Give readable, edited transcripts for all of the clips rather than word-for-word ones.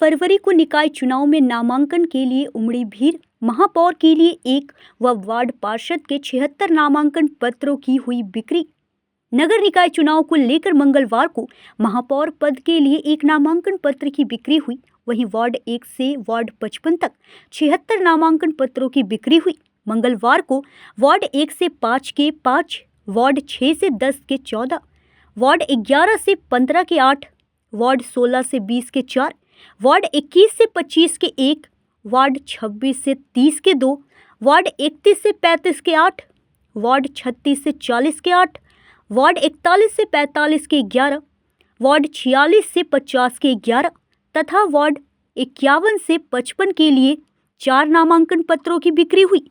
फरवरी को निकाय चुनाव में नामांकन के लिए उमड़ी भीड़। महापौर के लिए एक व वार्ड पार्षद के 76 नामांकन पत्रों की हुई बिक्री। नगर निकाय चुनाव को लेकर मंगलवार को महापौर पद के लिए एक नामांकन पत्र की बिक्री हुई। वहीं वार्ड 1 से वार्ड 55 तक 76 नामांकन पत्रों की बिक्री हुई। मंगलवार को वार्ड 1 से 5 के 5, वार्ड 6 से 10 के 14, वार्ड 11 से 15 के 8, वार्ड 16 से 20 के 4, वार्ड 21 से 25 के 1, वार्ड 26 से 30 के 2, वार्ड 31 से 35 के 8, वार्ड 36 से 40 के 8, वार्ड 41 से 45 के 11, वार्ड 46 से 50 के 11 तथा वार्ड 51 से 55 के लिए 4 नामांकन पत्रों की बिक्री हुई।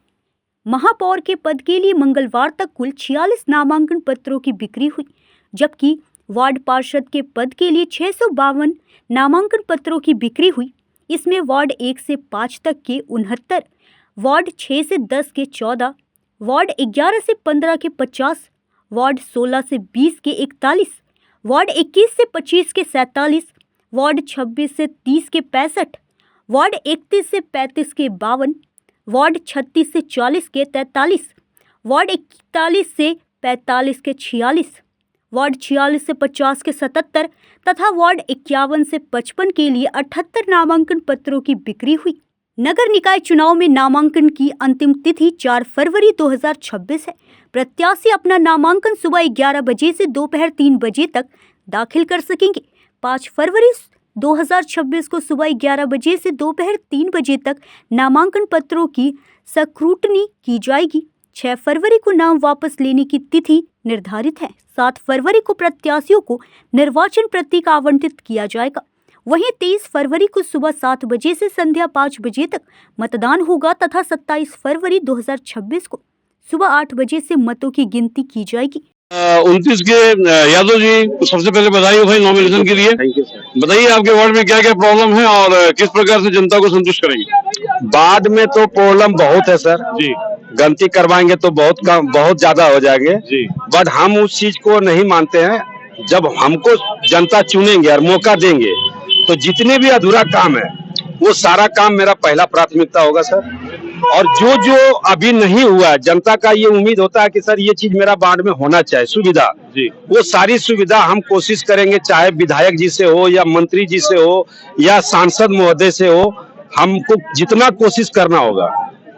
महापौर के पद के लिए मंगलवार तक कुल 46 नामांकन पत्रों की बिक्री हुई, जबकि वार्ड पार्षद के पद के लिए 652 नामांकन पत्रों की बिक्री हुई। इसमें वार्ड 1 से 5 तक के 69, वार्ड 6 से 10 के 14, वार्ड 11 से 15 के 50, वार्ड 16 से 20 के 41, वार्ड 21 से 25 के 47, वार्ड 26 से 30 के 65, वार्ड 31 से 35 के 52, वार्ड 36 से 40 के 43, वार्ड 41 से 45 के 46, वार्ड 46 से 50 के 77 तथा वार्ड 51 से 55 के लिए 78 नामांकन पत्रों की बिक्री हुई। नगर निकाय चुनाव में नामांकन की अंतिम तिथि 4 फरवरी 2026 है। प्रत्याशी अपना नामांकन सुबह 11 बजे से दोपहर 3 बजे तक दाखिल कर सकेंगे। 5 फरवरी 2026 को सुबह 11 बजे से दोपहर 3 बजे तक नामांकन पत्रों की स्क्रूटनी की जाएगी। 6 फरवरी को नाम वापस लेने की तिथि निर्धारित है। 7 फरवरी को प्रत्याशियों को निर्वाचन प्रतीक आवंटित किया जाएगा। वहीं 23 फरवरी को सुबह 7 बजे से संध्या 5 बजे तक मतदान होगा तथा 27 फरवरी 2026 को सुबह 8 बजे से मतों की गिनती की जाएगी। 29 के यादव जी, सबसे पहले बधाई हो भाई नॉमिनेशन के लिए। Thank you sir. बताइए आपके वार्ड में क्या क्या प्रॉब्लम है और किस प्रकार से जनता को संतुष्ट करेंगे? वार्ड में तो प्रॉब्लम बहुत है सर जी। गलती करवाएंगे तो बहुत ज्यादा हो जाएंगे जी। बट हम उस चीज को नहीं मानते हैं। जब हमको जनता चुनेंगे और मौका देंगे तो जितने भी अधूरा काम है वो सारा काम मेरा पहला प्राथमिकता होगा सर। और जो जो अभी नहीं हुआ है, जनता का ये उम्मीद होता है कि सर ये चीज मेरा वार्ड में होना चाहिए, सुविधा जी। वो सारी सुविधा हम कोशिश करेंगे, चाहे विधायक जी से हो या मंत्री जी से हो या सांसद महोदय से हो, हमको जितना कोशिश करना होगा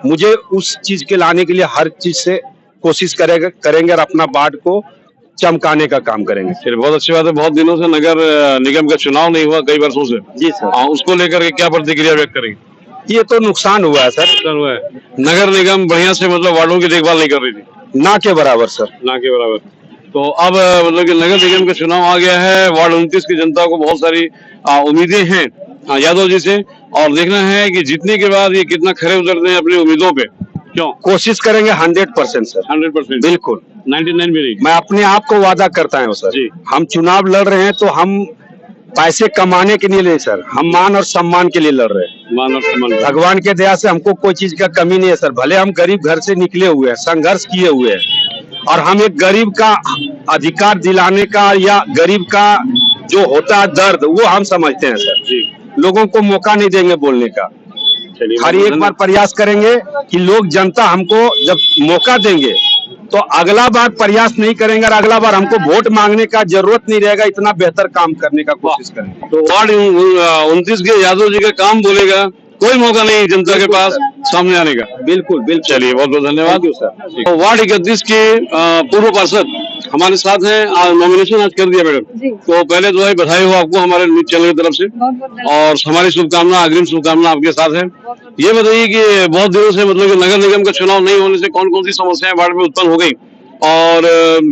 मुझे उस चीज के लाने के लिए हर चीज से कोशिश करेंगे और अपना वार्ड को चमकाने का काम करेंगे। चलिए, बहुत अच्छी बात है। बहुत दिनों से नगर निगम का चुनाव नहीं हुआ, कई वर्षों से। जी सर। उसको लेकर के क्या प्रतिक्रिया व्यक्त करेंगे? ये तो नुकसान हुआ है सर। हुआ है। नगर निगम बढ़िया से मतलब वार्डों की देखभाल नहीं कर रही थी, ना के बराबर सर, ना के बराबर। तो अब मतलब कि नगर निगम का चुनाव आ गया है। वार्ड 29 की जनता को बहुत सारी उम्मीदें हैं यादव जी से, और देखना है कि जीतने के बाद ये कितना खरे उतरते हैं अपनी उम्मीदों पे। क्यों? कोशिश करेंगे 100% सर। 100%? बिल्कुल। 99 भी नहीं। मैं अपने आप को वादा करता हूँ सर जी। हम चुनाव लड़ रहे हैं तो हम पैसे कमाने के लिए नहीं सर, हम मान और सम्मान के लिए लड़ रहे हैं। मान और सम्मान। भगवान के दया से हमको कोई चीज का कमी नहीं है सर। भले हम गरीब घर से निकले हुए हैं, संघर्ष किए हुए हैं, और हम एक गरीब का अधिकार दिलाने का या गरीब का जो होता है दर्द वो हम समझते हैं सर जी। लोगों को मौका नहीं देंगे बोलने का। हर एक बार प्रयास करेंगे कि लोग जनता हमको जब मौका देंगे तो अगला बार प्रयास नहीं करेंगे और अगला बार हमको वोट मांगने का जरूरत नहीं रहेगा, इतना बेहतर काम करने का कोशिश करेंगे। तो वार्ड 29 के यादव जी का काम बोलेगा, कोई मौका नहीं जनता के पास सामने आने का। बिल्कुल बिल्कुल। चलिए, बहुत बहुत धन्यवाद सर। तो वार्ड 31 के पूर्व पार्षद हमारे साथ हैं। नॉमिनेशन आज कर दिया मैडम, तो पहले तो भाई बधाई हो आपको हमारे न्यूज चैनल की तरफ से, और हमारी शुभकामना, अग्रिम शुभकामना आपके साथ है। ये बताइए कि बहुत दिनों से मतलब कि नगर निगम का चुनाव नहीं होने से कौन कौन सी समस्याएं वार्ड में उत्पन्न हो गई और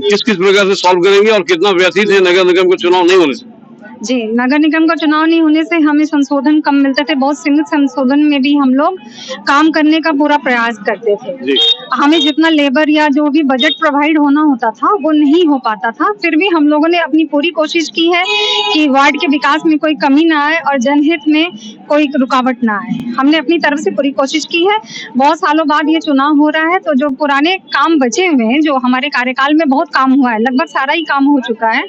किस किस प्रकार से सॉल्व करेंगे, और कितना व्यथित है नगर निगम का चुनाव नहीं होने से? जी, नगर निगम का चुनाव नहीं होने से हमें संशोधन कम मिलते थे। बहुत सीमित संशोधन में भी हम लोग काम करने का पूरा प्रयास करते थे जी। हमें जितना लेबर या जो भी बजट प्रोवाइड होना होता था वो नहीं हो पाता था। फिर भी हम लोगों ने अपनी पूरी कोशिश की है कि वार्ड के विकास में कोई कमी ना आए और जनहित में कोई रुकावट ना आए। हमने अपनी तरफ से पूरी कोशिश की है। बहुत सालों बाद ये चुनाव हो रहा है, तो जो पुराने काम बचे हुए हैं, जो हमारे कार्यकाल में बहुत काम हुआ है, लगभग सारा ही काम हो चुका है।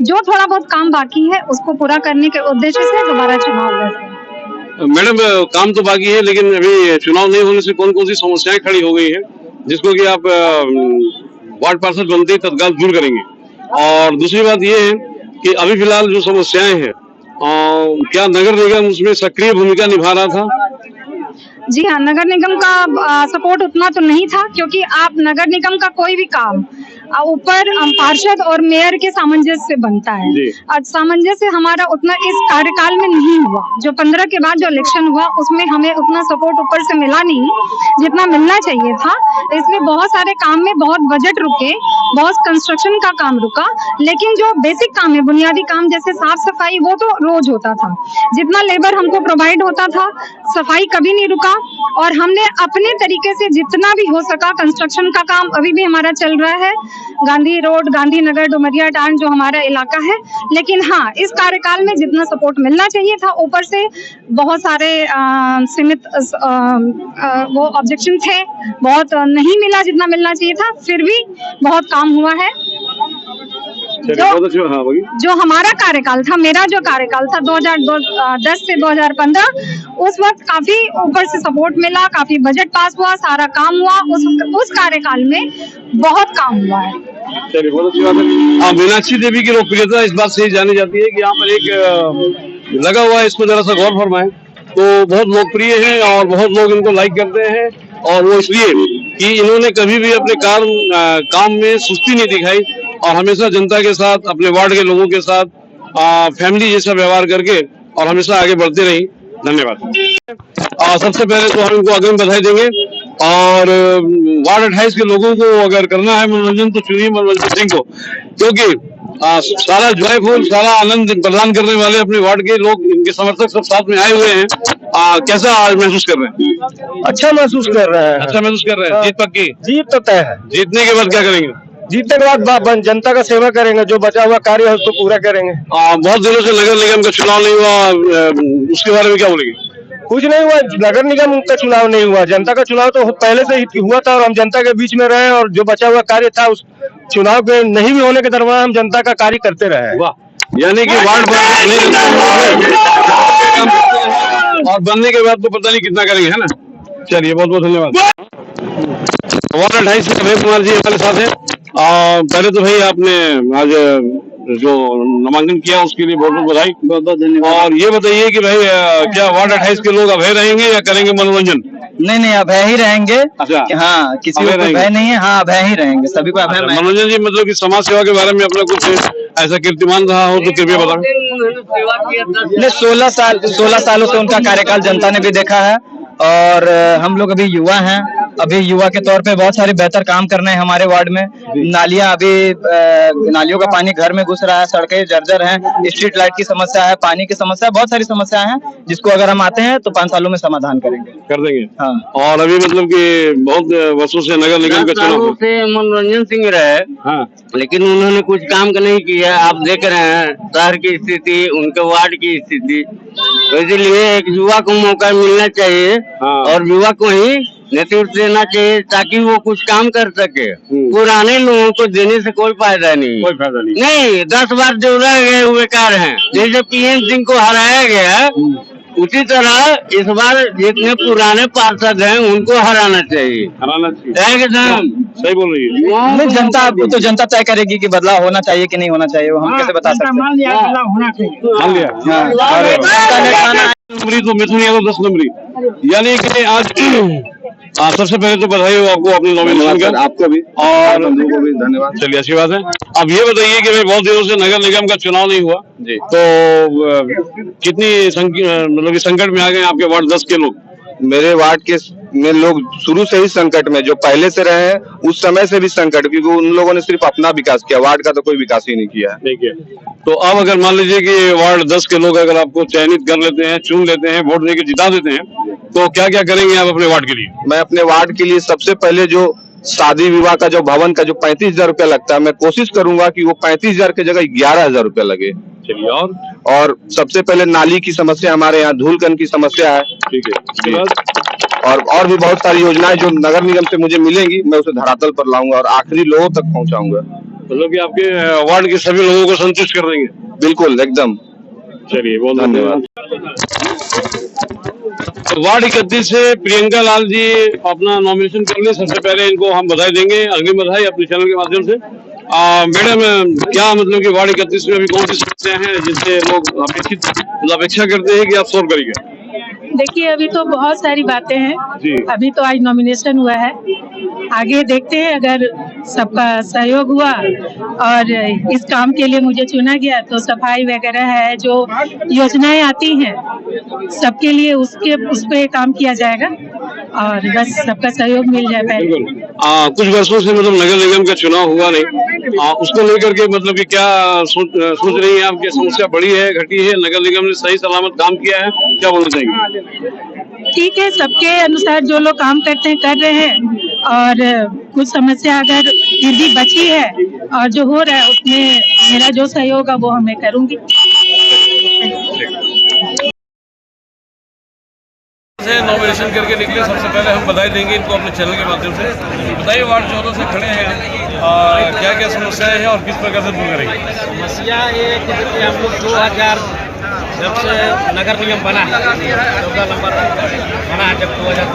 जो थोड़ा बहुत काम बाकी है उसको पूरा करने के उद्देश्य से दोबारा चुनाव लड़ रहे हैं। मैडम काम तो बाकी है, लेकिन अभी चुनाव नहीं होने से कौन कौन सी समस्याएं खड़ी हो गई हैं जिसको कि आप वार्ड पार्षद बनते ही तत्काल दूर करेंगे? और दूसरी बात ये है कि अभी फिलहाल जो समस्याएं हैं, क्या नगर निगम उसमें सक्रिय भूमिका निभा रहा था? जी हाँ, नगर निगम का सपोर्ट उतना तो नहीं था, क्योंकि आप नगर निगम का कोई भी काम ऊपर पार्षद और मेयर के सामंजस्य से बनता है। जी। और सामंजस्य हमारा उतना इस कार्यकाल में नहीं हुआ। जो 15 के बाद जो इलेक्शन हुआ उसमें हमें उतना सपोर्ट ऊपर से मिला नहीं जितना मिलना चाहिए था। इसलिए बहुत सारे काम में बहुत बजट रुके, बहुत कंस्ट्रक्शन का काम रुका, लेकिन जो बेसिक काम है, बुनियादी काम जैसे साफ सफाई, वो तो रोज होता था। जितना लेबर हमको प्रोवाइड होता था, सफाई कभी नहीं रुका। और हमने अपने तरीके से जितना भी हो सका, कंस्ट्रक्शन का काम अभी भी हमारा चल रहा है, गांधी रोड, गांधीनगर, डुमरिया टांड जो हमारा इलाका है। लेकिन हाँ, इस कार्यकाल में जितना सपोर्ट मिलना चाहिए था, ऊपर से बहुत सारे सीमित वो ऑब्जेक्शन थे, बहुत नहीं मिला जितना मिलना चाहिए था। फिर भी बहुत काम हुआ है। जो हमारा कार्यकाल था, मेरा जो कार्यकाल था 2010 से 2015, उस वक्त काफी ऊपर से सपोर्ट मिला, काफी बजट पास हुआ, सारा काम हुआ। उस कार्यकाल में बहुत काम हुआ है। चलिए, बहुत अच्छी बात है। मीनाक्षी देवी की लोकप्रियता इस बात से ही जानी जाती है कि यहाँ पर एक लगा हुआ है, इसको जरा सा गौर फरमाएं, तो बहुत लोकप्रिय है और बहुत लोग इनको लाइक करते हैं। और वो इसलिए कि इन्होंने कभी भी अपने काम में सुस्ती नहीं दिखाई और हमेशा जनता के साथ, अपने वार्ड के लोगों के साथ फैमिली जैसा व्यवहार करके और हमेशा आगे बढ़ते रही। धन्यवाद। सबसे पहले तो हम इनको अग्रिम बधाई देंगे। और वार्ड 28 के लोगों को अगर करना है मनोरंजन तो चुनिए मनोरंजन सिंह को, क्योंकि सारा जॉयफुल, सारा आनंद प्रदान करने वाले अपने वार्ड के लोग, इनके समर्थक सब साथ में आए हुए हैं। कैसा आज महसूस कर रहे हैं? अच्छा महसूस कर रहे हैं। अच्छा महसूस कर रहे हैं। जीत पक्की? जीत तो तय है। जीतने के बाद क्या करेंगे? जीतने के बाद जनता का सेवा करेंगे, जो बचा हुआ कार्य है उसको पूरा करेंगे। बहुत दिनों से नगर निगम का चुनाव नहीं हुआ, उसके बारे में क्या बोलेंगे? कुछ नहीं हुआ, नगर निगम का चुनाव नहीं हुआ, जनता का चुनाव तो पहले से ही हुआ था और हम जनता के बीच में रहे और जो बचा हुआ कार्य था उस चुनाव के नहीं भी होने के दरमियान हम जनता का कार्य करते रहे। वाह, यानी कि वार्ड और बनने के बाद तो पता नहीं कितना करेंगे, है ना? चलिए, बहुत बहुत धन्यवाद। वार्ड 28 से अभय कुमार जी हमारे साथ हैं। पहले तो भाई आपने आज जो नामांकन किया उसके लिए बहुत बहुत बधाई। बहुत बहुत धन्यवाद। और ये बताइए कि भाई क्या वार्ड 28 के लोग अभय रहेंगे या करेंगे मनोरंजन? नहीं, अभय ही रहेंगे। अच्छा, हाँ, किसी को अभय नहीं है। हाँ, अभय ही रहेंगे, सभी को अभय। मनोरंजन जी, मतलब कि समाज सेवा के बारे में अपना कुछ ऐसा कीर्तिमान रहा हो तो कृपया बताएं। 16 सालों से उनका कार्यकाल जनता ने भी देखा है और हम लोग अभी युवा हैं। अभी युवा के तौर पे बहुत सारे बेहतर काम करने हैं हमारे वार्ड में। नालियां, अभी नालियों का पानी घर में घुस रहा है, सड़कें जर्जर हैं, स्ट्रीट लाइट की समस्या है, पानी की समस्या है, बहुत सारी समस्याएं हैं जिसको अगर हम आते हैं तो 5 सालों में समाधान कर देंगे। हाँ। और अभी मतलब कि बहुत वर्षों से नगर निगम का चुनाव से मनोरंजन सिंह रहे। हाँ। लेकिन उन्होंने कुछ काम नहीं किया। आप देख रहे हैं शहर की स्थिति, उनके वार्ड की स्थिति, तो इसलिए एक युवा को मौका मिलना चाहिए। हाँ। और युवा को ही नेतृत्व देना चाहिए ताकि वो कुछ काम कर सके। पुराने लोगों को देने से कोई फायदा नहीं। 10 बार जो रह गए वो बेकार हैं। जैसे पीएन सिंह को हराया गया, उसी तरह इस बार जितने पुराने पार्षद हैं उनको हराना चाहिए। एकदम सही बोल रही है। नहीं, जनता तो जनता तय करेगी कि बदलाव होना चाहिए कि नहीं होना चाहिए। वो हम कैसे बता सकते हैं? मान लिया बदलाव होना चाहिए। मान लिया। तो मिथुन यादव 10 नंबरी, यानी कि आज सबसे पहले तो बधाई हो आपको अपने नॉमिनेशन का। आपको भी और को भी धन्यवाद। चलिए, अच्छी बात है। अब ये बताइए कि भाई बहुत दिनों से नगर निगम का चुनाव नहीं हुआ जी, तो कितनी मतलब कि संकट में आ गए आपके वार्ड 10 के लोग? मेरे वार्ड के में लोग शुरू से ही संकट में, जो पहले से रहे हैं उस समय से भी संकट, क्योंकि उन लोगों ने सिर्फ अपना विकास किया, वार्ड का तो कोई विकास ही नहीं किया है। नहीं किया। तो अब अगर मान लीजिए कि वार्ड 10 के लोग अगर आपको चयनित कर लेते हैं, चुन लेते हैं, वोट देके जिता देते हैं, तो क्या क्या करेंगे आप अपने वार्ड के लिए? मैं अपने वार्ड के लिए सबसे पहले जो शादी विवाह का जो भवन का जो 35,000 रुपया लगता है, मैं कोशिश करूंगा कि वो 35,000 की जगह 11,000 रुपया लगे। चलिए। और सबसे पहले नाली की समस्या, हमारे यहाँ धूलकण की समस्या है। ठीक है। और भी बहुत सारी योजनाएं जो नगर निगम से मुझे मिलेंगी, मैं उसे धरातल पर लाऊंगा और आखिरी लोगों तक पहुंचाऊंगा। मतलब कि आपके वार्ड के सभी लोगों को संतुष्ट कर देंगे? बिल्कुल, एकदम। चलिए, बहुत धन्यवाद। वार्ड 31 से प्रियंका लाल जी अपना नॉमिनेशन कर लिए। सबसे पहले इनको हम बधाई देंगे, अग्रिम बधाई अपने चैनल के माध्यम से। मैडम, क्या मतलब कि वार्ड 31 में अभी कौन सी समस्याएं हैं जिनसे लोग अपेक्षा करते हैं कि आप सॉल्व करेंगे? देखिए, अभी तो बहुत सारी बातें हैं। अभी तो आज नॉमिनेशन हुआ है, आगे देखते हैं। अगर सबका सहयोग हुआ और इस काम के लिए मुझे चुना गया तो सफाई वगैरह है, जो योजनाएं आती हैं सबके लिए उस पे काम किया जाएगा और बस सबका सहयोग मिल जाए। पहले कुछ वर्षों से मतलब नगर निगम का चुनाव हुआ नहीं, उसको लेकर के मतलब कि क्या सोच रही है आपकी? समस्या बढ़ी है, घटी है? नगर निगम ने सही सलामत काम किया है, क्या बोलना चाहिए? ठीक है, सबके अनुसार जो लोग काम करते हैं कर रहे हैं, और कुछ समस्या अगर फिर भी बची है और जो हो रहा है उसमें मेरा जो सहयोग है वो मैं करूंगी। नॉमिनेशन करके निकले, सबसे पहले हम बधाई देंगे इनको अपने चैनल के माध्यम से। बताइए, वार्ड 14 से खड़े हैं और क्या क्या समस्याएं हैं और किस प्रकार से दूर करेंगे? समस्या ये है कि हम लोग 2000 जब से नगर निगम बना है, 14 नंबर बना है जब 2000,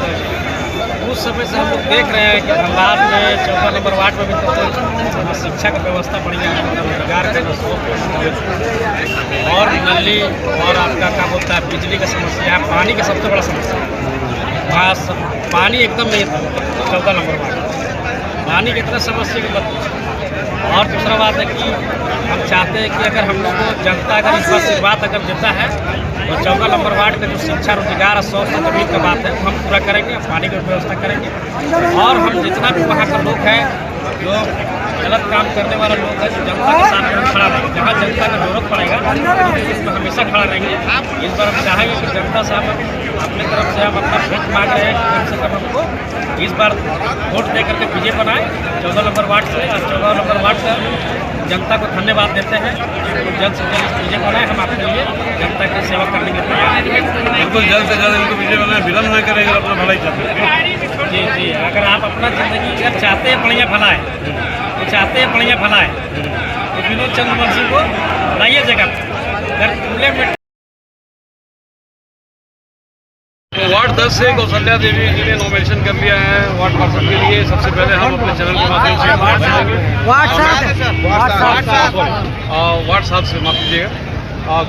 उस समय से हम लोग देख रहे हैं कि हालात में 14 नंबर वार्ड में भी तो शिक्षा की व्यवस्था बढ़िया है, रोजगार का और नली और आपका क्या बोलता है बिजली का समस्या है, पानी का सबसे बड़ा समस्या है। वहाँ पानी एकदम नहीं था 14 नंबर वार्ड, पानी की इतना समस्या की बात। और दूसरा बात है कि हम चाहते हैं कि अगर हम लोग को जनता अगर इस आशीर्वाद अगर देता है तो 14 नंबर वार्ड का जो शिक्षा, रोजगार और स्वास्थ्य जमीन का बात है हम पूरा करेंगे, पानी की व्यवस्था करेंगे। और हम जितना भी वहाँ का लोग हैं जो गलत काम करने वाला लोग है, जनता के साथ में खड़ा रहेंगे। जहाँ जनता का जरूरत पड़ेगा इसमें हमेशा खड़ा रहेंगे। इस बार हम चाहेंगे कि जनता से हम अपने तरफ से हम अपना वोट मांग रहे हैं, कम से कम हमको इस बार वोट दे करके विजय बनाए 14 नंबर वार्ड से। और 14 नंबर वार्ड से जनता को धन्यवाद देते हैं, तो जल्द से जल्द विजय बनाए। हम आपके लिए जनता की सेवा करने के तैयार हैं। बिल्कुल जल्द से जल्द इनको विजय बनाए, विलम्ब न करेंगे, अपना भलाई चाहते हैं। जी जी, अगर आप अपना जिंदगी अगर चाहते हैं बढ़िया भला है, तो चाहते हैं बढ़िया भला है तो विनोद चंद्रवंशी को लाइए जगह अगर खुले में। वार्ड 10 से कौशल्या देवी जी ने नॉमिनेशन कर लिया है वार्ड पार्षद के लिए। सबसे पहले हम अपने चैनल के माध्यम से वार्ड 7 से माफ कीजिएगा।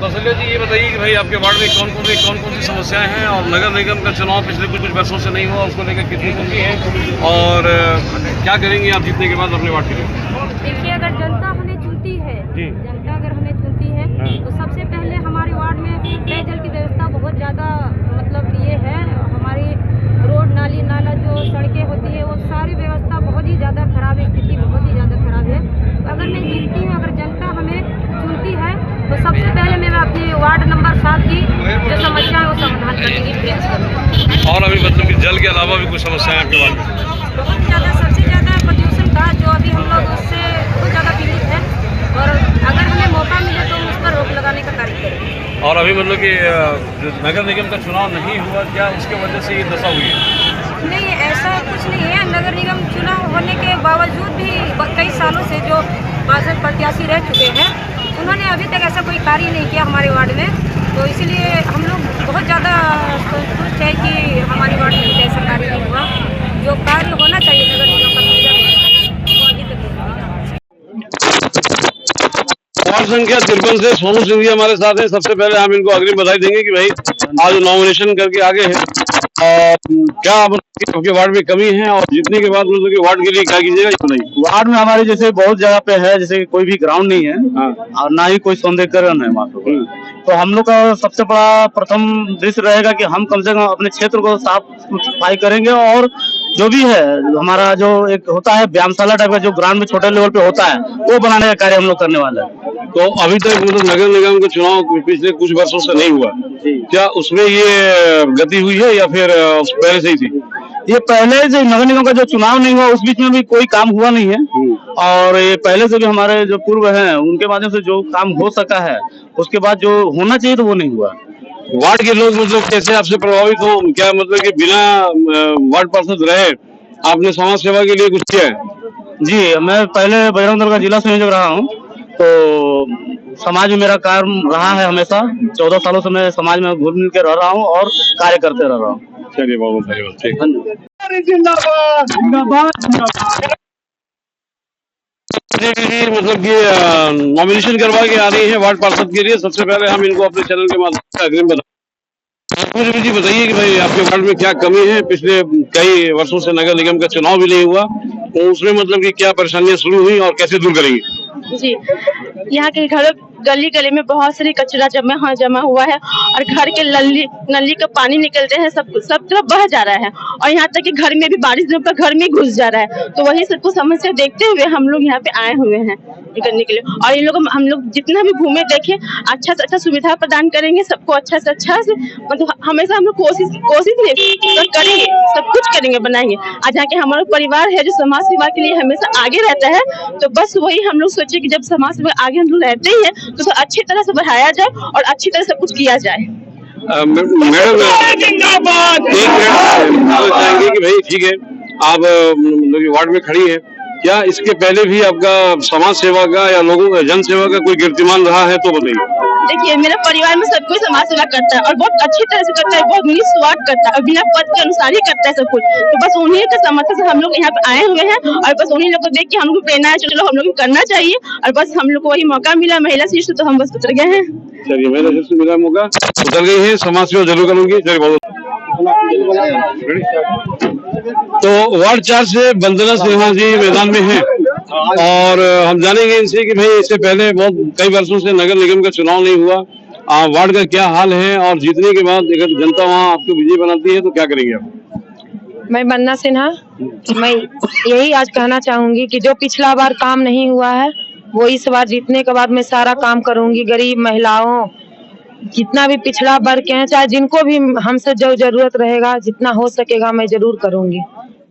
कौशल्या जी, ये बताइए कि भाई आपके वार्ड में कौन कौन सी समस्याएं हैं और नगर निगम का चुनाव पिछले कुछ वर्षों से नहीं हुआ, उसको लेकर कितनी खुशी है और क्या करेंगे आप जीतने के बाद अपने वार्ड के लिए? देखिए, अगर जनता हमें चुनती है, जनता अगर हमें चुनती है तो सबसे पहले हमारे वार्ड में पेयजल की व्यवस्था बहुत ज़्यादा मतलब ये है। हमारी रोड, नाली, नाला, जो सड़कें होती है वो सारी व्यवस्था बहुत ही ज़्यादा खराब है, स्थिति बहुत ही ज़्यादा खराब है। तो अगर मैं जीतती हूँ, अगर जनता हमें चुनती है तो सबसे पहले मैं अपने वार्ड नंबर 7 की जो समस्या है वो समाधान करने की प्रयास करूँगी। और अभी मतलब कि जल के अलावा भी कुछ समस्याएं आपके वार्ड में? बहुत ज़्यादा, सबसे ज़्यादा प्रदूषण का जो अभी हम लोग उससे बहुत ज़्यादा पीड़ित है और अगर हमें मौका मिले तो उस पर रोक लगाने का कार्य करेंगे। और अभी मतलब कि जो नगर निगम का चुनाव नहीं हुआ, क्या उसके वजह से ये दशा हुई है? नहीं, ऐसा कुछ नहीं है। नगर निगम चुनाव होने के बावजूद भी कई सालों से जो भाजपा प्रत्याशी रह चुके हैं उन्होंने अभी तक ऐसा कोई कार्य नहीं किया हमारे वार्ड में। तो इसलिए हम लोग बहुत ज़्यादा संतुष्ट है कि हमारे वार्ड में ऐसा कार्य नहीं हुआ। जो कार्य होना चाहिए नगर निगम का वो अभी तक नहीं हुआ। वार्ड संख्या 53 से सोनू सिंह जी हमारे साथ हैं। सबसे पहले हम इनको अग्रिम बधाई देंगे कि भाई आज नॉमिनेशन करके आगे हैं। और क्या आपके वार्ड में कमी है और जीतने के बाद मतलब कि वार्ड के लिए क्या कीजिएगा ये बताइए। वार्ड में हमारे जैसे बहुत जगह पे है, जैसे कोई भी ग्राउंड नहीं है और ना ही कोई सौंदर्यकरण है वहाँ पे। तो हम लोग का सबसे बड़ा प्रथम दृश्य रहेगा कि हम कम से कम अपने क्षेत्र को साफ सफाई करेंगे और जो भी है हमारा जो एक होता है व्यायामशाला टाइप का जो ग्राउंड में छोटे लेवल पे होता है वो बनाने का कार्य हम लोग करने वाले हैं। तो अभी तक मतलब नगर निगम का चुनाव पिछले कुछ वर्षों से नहीं हुआ, क्या उसमें ये गति हुई है या फिर पहले से ही थी? ये पहले से नगर निगम का जो चुनाव नहीं हुआ उस बीच में भी कोई काम हुआ नहीं है और ये पहले से भी हमारे जो पूर्व हैं उनके माध्यम से जो काम हो सका है उसके बाद जो होना चाहिए तो वो नहीं हुआ। वार्ड के लोग मतलब कैसे आपसे प्रभावित हो? क्या मतलब कि बिना वार्ड पार्षद रहे आपने समाज सेवा के लिए कुछ किया है? जी, मैं पहले बजरंग दल का जिला संयोजक रहा हूँ। तो समाज में मेरा काम रहा है हमेशा। 14 सालों से मैं समाज में घुल मिल के रह रहा हूँ और कार्य करते रह रहा हूँ। चलिए बहुत धन्यवाद। ठीक मतलब कि नॉमिनेशन करवा के आ रही है वार्ड पार्षद के लिए। सबसे पहले हम इनको अपने चैनल के माध्यम से अग्रिम बना जी बताइए कि भाई आपके वार्ड में क्या कमी है। पिछले कई वर्षों से नगर निगम का चुनाव भी नहीं हुआ, तो उसमें मतलब कि क्या परेशानियां शुरू हुई और कैसे दूर करेंगे? जी, यहाँ के घर गली गली में बहुत सारी कचरा जमा हुआ है और घर के नली का पानी निकलते हैं, सब तरफ बह जा रहा है और यहाँ तक कि घर में भी बारिश दिनों पर घर में घुस जा रहा है। तो वही सबको समस्या देखते हुए हम लोग यहाँ पे आए हुए हैं करने के लिए। और इन लोग हम लोग जितना भी घूमे देखे, अच्छा से अच्छा सुविधा प्रदान करेंगे सबको, अच्छा से मतलब हमेशा हम लोग कोशिश करेंगे, सब कुछ करेंगे, बनाएंगे। आज यहाँ के हमारा परिवार है जो समाज सेवा के लिए हमेशा आगे रहता है, तो बस वही हम लोग सोचे कि जब समाज सेवा आगे हम लोग रहते ही है तो उसे अच्छी तरह से बढ़ाया जाए और अच्छी तरह से कुछ किया जाए। मैडम चाहेंगे कि भाई ठीक है आप वार्ड में खड़ी है, क्या इसके पहले भी आपका समाज सेवा का या लोगों जन सेवा का कोई कीर्तिमान रहा है तो बताइए। देखिए, मेरे परिवार में सब कोई समाज सेवा करता है और बहुत अच्छी तरह से करता है, बहुत निस्वार्थ करता है और बिना पद के अनुसार ही करता है सब कुछ। तो बस उन्हीं के समर्थन से हम लोग यहाँ पे आए हुए हैं और बस उन्हीं लोग को देख के हम लोग प्रेरणा है, चलो हम लोग को करना चाहिए। और बस हम लोग को वही मौका मिला महिला सीट से, तो हम बस उतर गए हैं। चलिए, महिला सीट से मिला मौका, उतर गई है, समाज सेवा जरूर करूंगी। चलिए बहुत। तो वार्ड 4 से वंदना सिन्हा जी मैदान में हैं और हम जानेंगे इनसे कि भाई इससे पहले बहुत कई वर्षों से नगर निगम का चुनाव नहीं हुआ, वार्ड का क्या हाल है और जीतने के बाद अगर जनता वहाँ आपको विजयी बनाती है तो क्या करेंगे आप? मैं वंदना सिन्हा, मैं यही आज कहना चाहूंगी कि जो पिछला बार काम नहीं हुआ है वो इस बार जीतने के बाद मैं सारा काम करूंगी। गरीब महिलाओं, जितना भी पिछड़ा वर्ग के हैं, चाहे जिनको भी हमसे जो जरूरत रहेगा, जितना हो सकेगा मैं जरूर करूंगी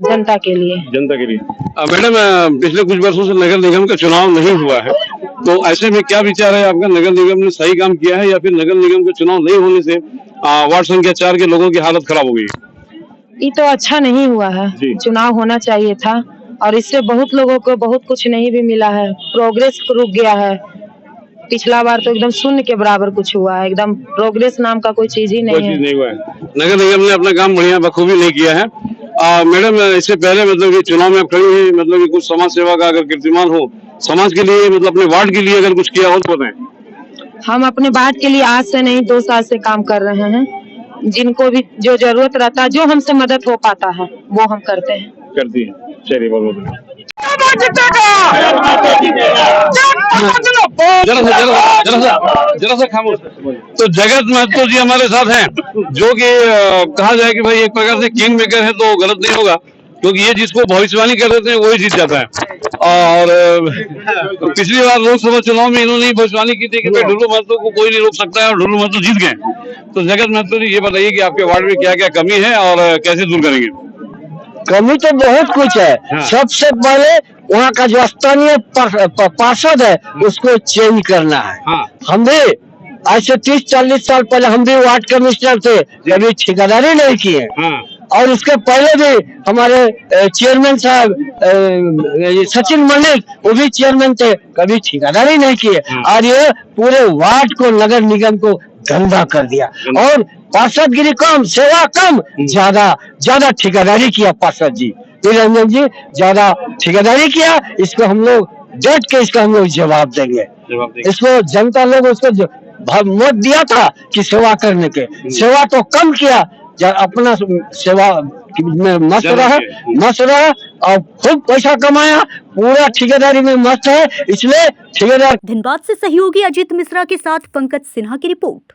जनता के लिए। मैडम, पिछले कुछ वर्षों से नगर निगम का चुनाव नहीं हुआ है, तो ऐसे में क्या विचार है आपका? नगर निगम ने सही काम किया है या फिर नगर निगम का चुनाव नहीं होने से वार्ड संख्या 4 के लोगों की हालत खराब हो गई? ये तो अच्छा नहीं हुआ है, चुनाव होना चाहिए था और इससे बहुत लोगों को बहुत कुछ नहीं भी मिला है, प्रोग्रेस रुक गया है। पिछला बार तो एकदम शून्य के बराबर कुछ हुआ है, एकदम प्रोग्रेस नाम का कोई चीज ही नहीं हुआ है। नगर निगम ने अपना काम बढ़िया बखूबी नहीं किया है। मैडम, इससे पहले मतलब कि चुनाव में आप खड़ी हैं, मतलब कि कुछ समाज सेवा का अगर कीर्तिमान हो समाज के लिए, मतलब अपने वार्ड के लिए अगर कुछ किया हो तो बताएं। हम अपने वार्ड के लिए आज से नहीं 2 साल से काम कर रहे हैं। जिनको भी जो जरूरत रहता है, जो हमसे मदद हो पाता है वो हम करती हैं। चलिए बहुत जरा सा खामोश। तो जगत महतो जी हमारे साथ हैं, जो कि कहा जाए कि भाई एक प्रकार से किंग मेकर है, तो गलत नहीं होगा क्योंकि ये जिसको भविष्यवाणी कर देते हैं वही जीत जाता है। और पिछली बार लोकसभा चुनाव में इन्होंने भविष्यवाणी की थी कि भाई ढुल्लू महतो को कोई नहीं रोक सकता है और ढुल्लू महतो जीत गए। तो जगत महतो जी ये बताइए कि आपके वार्ड में क्या क्या कमी है और कैसे दूर करेंगे? कमी तो बहुत कुछ है। हाँ। सबसे पहले वहाँ का जो स्थानीय पार्षद है उसको चेंज करना है। हाँ। हम भी आज से 30-40 साल पहले हम भी वार्ड कमिश्नर थे, कभी ठेकेदारी नहीं किए। हाँ। और उसके पहले भी हमारे चेयरमैन साहब सचिन मलिक, वो भी चेयरमैन थे, कभी ठेकेदारी नहीं किए। हाँ। और ये पूरे वार्ड को, नगर निगम को गंदा कर दिया और पार्षदगिरी कम, सेवा कम, ज्यादा ठेकेदारी किया पार्षद जी, निरंजन जी ज्यादा ठेकेदारी किया। इसको हम लोग डट के इसका हम लोग जवाब देंगे। इसको जनता लोग उसको मत दिया था कि सेवा करने के, सेवा तो कम किया, अपना सेवा में मस्त रहा और खूब पैसा कमाया, पूरा ठेकेदारी में मस्त है, इसलिए ठेकेदार। धनबाद से सहयोगी अजीत मिश्रा के साथ पंकज सिन्हा की रिपोर्ट।